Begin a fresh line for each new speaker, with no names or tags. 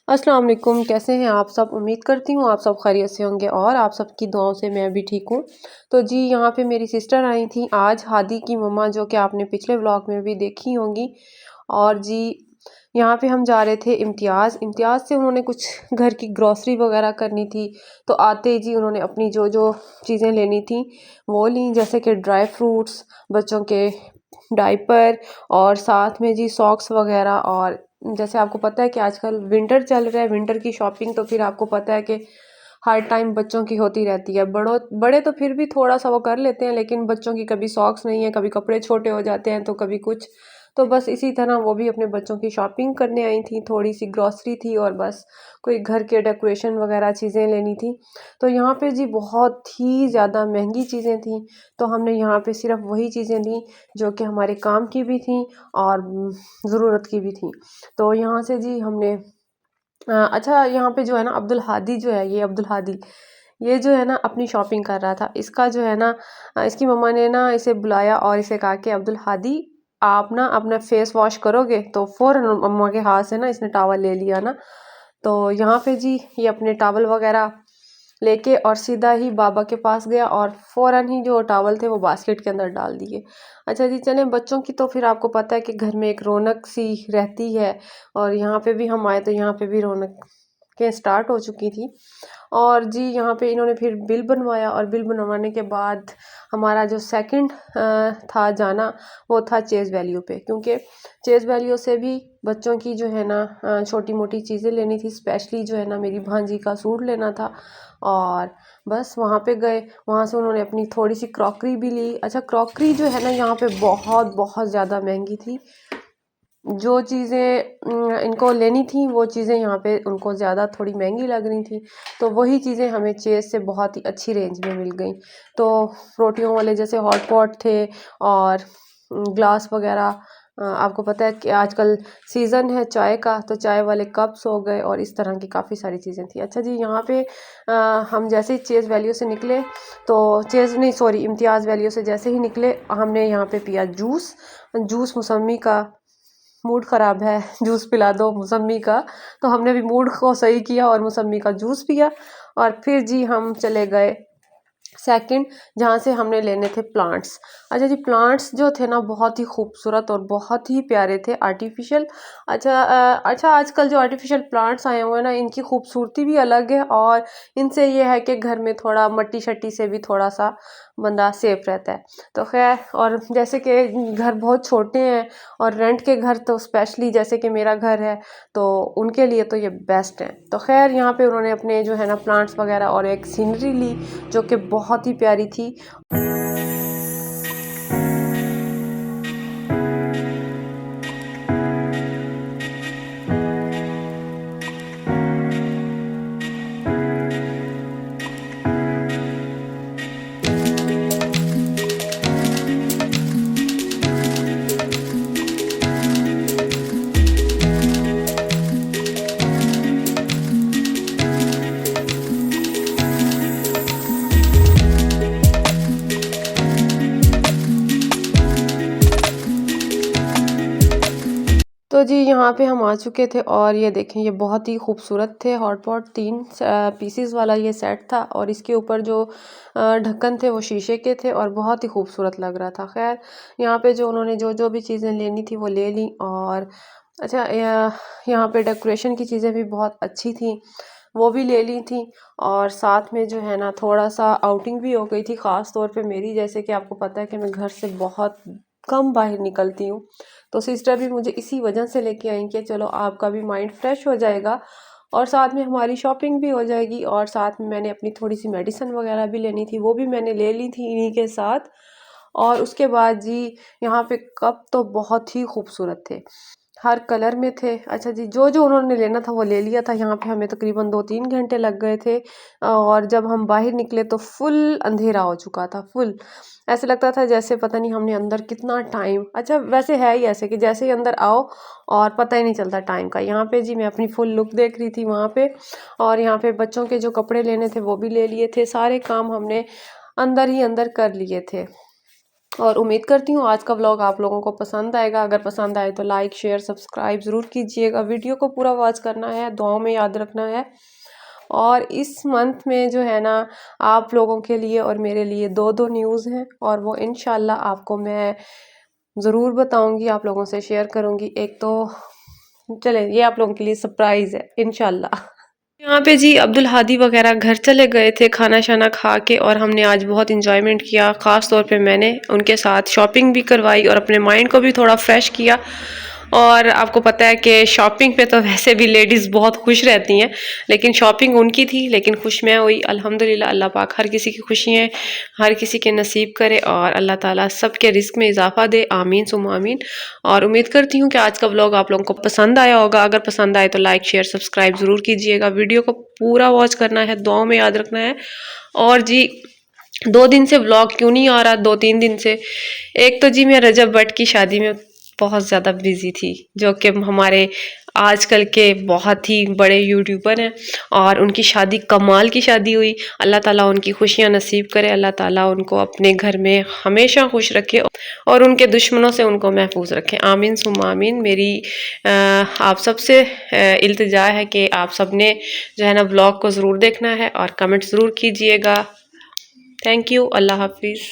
अस्सलाम वालेकुम, कैसे हैं आप सब। उम्मीद करती हूँ आप सब खैरियत से होंगे और आप सबकी दुआओं से मैं भी ठीक हूँ। तो जी यहाँ पे मेरी सिस्टर आई थी आज, हादी की मम्मा, जो कि आपने पिछले व्लॉग में भी देखी होंगी। और जी यहाँ पे हम जा रहे थे इम्तियाज़ से उन्होंने कुछ घर की ग्रॉसरी वगैरह करनी थी। तो आते ही जी उन्होंने अपनी जो जो चीज़ें लेनी थी वो ली, जैसे कि ड्राई फ्रूट्स, बच्चों के डायपर और साथ में जी सॉक्स वगैरह। और जैसे आपको पता है कि आजकल विंटर चल रहा है, विंटर की शॉपिंग तो फिर आपको पता है कि हर टाइम बच्चों की होती रहती है। बड़े तो फिर भी थोड़ा सा वो कर लेते हैं, लेकिन बच्चों की कभी सॉक्स नहीं है, कभी कपड़े छोटे हो जाते हैं, तो कभी कुछ। तो बस इसी तरह वो भी अपने बच्चों की शॉपिंग करने आई थी, थोड़ी सी ग्रॉसरी थी और बस कोई घर के डेकोरेशन वगैरह चीज़ें लेनी थी। तो यहाँ पे जी बहुत ही ज़्यादा महंगी चीज़ें थी। तो हमने यहाँ पे सिर्फ वही चीज़ें ली जो कि हमारे काम की भी थी और ज़रूरत की भी थी। तो यहाँ से जी हमने अच्छा, यहाँ पे जो है ना अब्दुल हादी जो है, ये अब्दुल हादी, ये जो है ना अपनी शॉपिंग कर रहा था। इसका जो है ना इसकी मम्मा ने ना इसे बुलाया और इसे कहा कि अब्दुल हादी, आप ना अपना फेस वॉश करोगे। तो फ़ौरन मम्मा के हाथ से ना इसने टॉवल ले लिया ना। तो यहाँ पे जी ये अपने टॉवल वगैरह लेके और सीधा ही बाबा के पास गया और फ़ौरन ही जो टॉवल थे वो बास्केट के अंदर डाल दिए। अच्छा जी, चलें, बच्चों की तो फिर आपको पता है कि घर में एक रौनक सी रहती है। और यहाँ पे भी हम आए तो यहाँ पे भी रौनकें स्टार्ट हो चुकी थी। और जी यहाँ पे इन्होंने फिर बिल बनवाया और बिल बनवाने के बाद हमारा जो सेकंड था जाना, वो था चेज़ वैल्यू पे, क्योंकि चेज़ वैल्यू से भी बच्चों की जो है ना छोटी मोटी चीज़ें लेनी थी। स्पेशली जो है ना मेरी भांजी का सूट लेना था और बस वहाँ पे गए। वहाँ से उन्होंने अपनी थोड़ी सी क्रॉकरी भी ली। अच्छा, क्रॉकरी जो है ना यहाँ पे बहुत बहुत ज़्यादा महंगी थी। जो चीज़ें इनको लेनी थी वो चीज़ें यहाँ पे उनको ज़्यादा थोड़ी महंगी लग रही थी। तो वही चीज़ें हमें चेज़ से बहुत ही अच्छी रेंज में मिल गई। तो रोटियों वाले जैसे हॉट पॉट थे और ग्लास वगैरह। आपको पता है कि आजकल सीज़न है चाय का, तो चाय वाले कप्स हो गए और इस तरह की काफ़ी सारी चीज़ें थी। अच्छा जी, यहाँ पे हम जैसे ही चेज़ वैल्यू से निकले, तो चेज़ नहीं, सॉरी, इम्तियाज़ वैल्यू से जैसे ही निकले हमने यहाँ पे पिया जूस मौसमी का। मूड ख़राब है, जूस पिला दो मौसम्मी का। तो हमने भी मूड को सही किया और मौसम्मी का जूस पिया। और फिर जी हम चले गए सेकंड, जहाँ से हमने लेने थे प्लांट्स। अच्छा जी, प्लांट्स जो थे ना बहुत ही खूबसूरत और बहुत ही प्यारे थे, आर्टिफिशियल। अच्छा, आजकल जो आर्टिफिशियल प्लांट्स आए हुए हैं ना, इनकी खूबसूरती भी अलग है और इनसे ये है कि घर में थोड़ा मट्टी शट्टी से भी थोड़ा सा बंदा सेफ रहता है। तो खैर, और जैसे कि घर बहुत छोटे हैं और रेंट के घर तो स्पेशली जैसे कि मेरा घर है, तो उनके लिए तो ये बेस्ट है। तो खैर यहाँ पे उन्होंने अपने जो है ना प्लांट्स वगैरह और एक सीनरी ली जो कि बहुत ही प्यारी थी। तो जी यहाँ पे हम आ चुके थे और ये देखें, ये बहुत ही खूबसूरत थे हॉट पॉट। 3 पीसेस वाला ये सेट था और इसके ऊपर जो ढक्कन थे वो शीशे के थे और बहुत ही खूबसूरत लग रहा था। खैर, यहाँ पे जो उन्होंने जो जो भी चीज़ें लेनी थी वो ले ली। और अच्छा, यहाँ पे डेकोरेशन की चीज़ें भी बहुत अच्छी थी, वो भी ले ली थी। और साथ में जो है ना थोड़ा सा आउटिंग भी हो गई थी, ख़ास तौर पे मेरी। जैसे कि आपको पता है कि मैं घर से बहुत कम बाहर निकलती हूँ, तो सिस्टर भी मुझे इसी वजह से लेके आई कि चलो आपका भी माइंड फ्रेश हो जाएगा और साथ में हमारी शॉपिंग भी हो जाएगी। और साथ में मैंने अपनी थोड़ी सी मेडिसिन वगैरह भी लेनी थी, वो भी मैंने ले ली थी इन्हीं के साथ। और उसके बाद जी यहाँ पे कप तो बहुत ही खूबसूरत थे, हर कलर में थे। अच्छा जी, जो जो उन्होंने लेना था वो ले लिया था। यहाँ पे हमें तकरीबन 2-3 घंटे लग गए थे और जब हम बाहर निकले तो फुल अंधेरा हो चुका था, फुल। ऐसे लगता था जैसे पता नहीं हमने अंदर कितना टाइम, अच्छा वैसे है ही ऐसे कि जैसे ही अंदर आओ और पता ही नहीं चलता टाइम का। यहाँ पे जी मैं अपनी फुल लुक देख रही थी वहाँ पे। और यहाँ पे बच्चों के जो कपड़े लेने थे वो भी ले लिए थे, सारे काम हमने अंदर ही अंदर कर लिए थे। और उम्मीद करती हूँ आज का व्लॉग आप लोगों को पसंद आएगा। अगर पसंद आए तो लाइक शेयर सब्सक्राइब ज़रूर कीजिएगा। वीडियो को पूरा वॉच करना है, दुआओं में याद रखना है। और इस मंथ में जो है ना आप लोगों के लिए और मेरे लिए दो न्यूज़ हैं और वो इंशाल्लाह आपको मैं ज़रूर बताऊंगी, आप लोगों से शेयर करूंगी। एक तो चले ये आप लोगों के लिए सरप्राइज़ है इंशाल्लाह। यहाँ पे जी अब्दुल हादी वगैरह घर चले गए थे खाना शाना खा के, और हमने आज बहुत इंजॉयमेंट किया। ख़ास तौर पे मैंने उनके साथ शॉपिंग भी करवाई और अपने माइंड को भी थोड़ा फ्रेश किया। और आपको पता है कि शॉपिंग पे तो वैसे भी लेडीज़ बहुत खुश रहती हैं, लेकिन शॉपिंग उनकी थी लेकिन खुश मैं हुई। अल्हम्दुलिल्लाह, अल्लाह पाक हर किसी की खुशियाँ हर किसी के नसीब करे और अल्लाह ताला सबके रिस्क में इजाफा दे, आमीन सुम आमीन। और उम्मीद करती हूँ कि आज का व्लॉग आप लोगों को पसंद आया होगा। अगर पसंद आए तो लाइक शेयर सब्सक्राइब ज़रूर कीजिएगा। वीडियो को पूरा वॉच करना है, दुआओं में याद रखना है। और जी 2 दिन से व्लॉग क्यों नहीं आ रहा, 2-3 दिन से, एक तो जी मैं रजब भट्ट की शादी में बहुत ज़्यादा बिजी थी, जो कि हमारे आजकल के बहुत ही बड़े यूट्यूबर हैं, और उनकी शादी कमाल की शादी हुई। अल्लाह ताला उनकी खुशियां नसीब करे, अल्लाह ताला उनको अपने घर में हमेशा खुश रखे और उनके दुश्मनों से उनको महफूज रखे, आमीन सुम आमीन। मेरी आप सबसे इल्तिजा है कि आप सब ने जो है ना ब्लॉग को ज़रूर देखना है और कमेंट ज़रूर कीजिएगा। थैंक यू, अल्लाह हाफिज़।